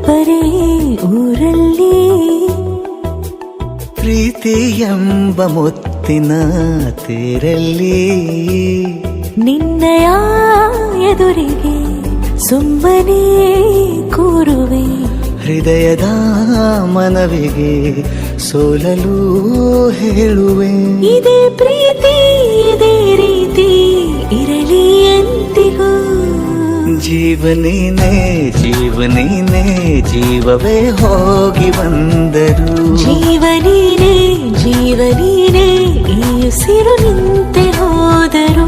ಒಬ್ಬರೇ ಊರಲ್ಲಿ ಪ್ರೀತಿ ಎಂಬ ಮುತ್ತಿನ ತೇರಲ್ಲಿ ನಿನ್ನಯ ಎದುರಿಗೆ ಸುಮ್ಮನೆ ಕೂರುವೆ ಹೃದಯದ ಮನವಿಗೆ ಸೋಲಲು ಹೇಳುವೆ ಇದೇ ಪ್ರೀತಿ ಇದೇ ರೀತಿ ಇರಲಿ ಎಂದಿಗೂ ಜೀವನೇನೆ ಜೀವನೇನೆ ಜೀವವೇ ಹೋಗಿ ಬಂದರು ಜೀವನೇನೆ ಜೀವನೇನೆ ಈ ಉಸಿರು ನಿಂತೆ ಹೋದರು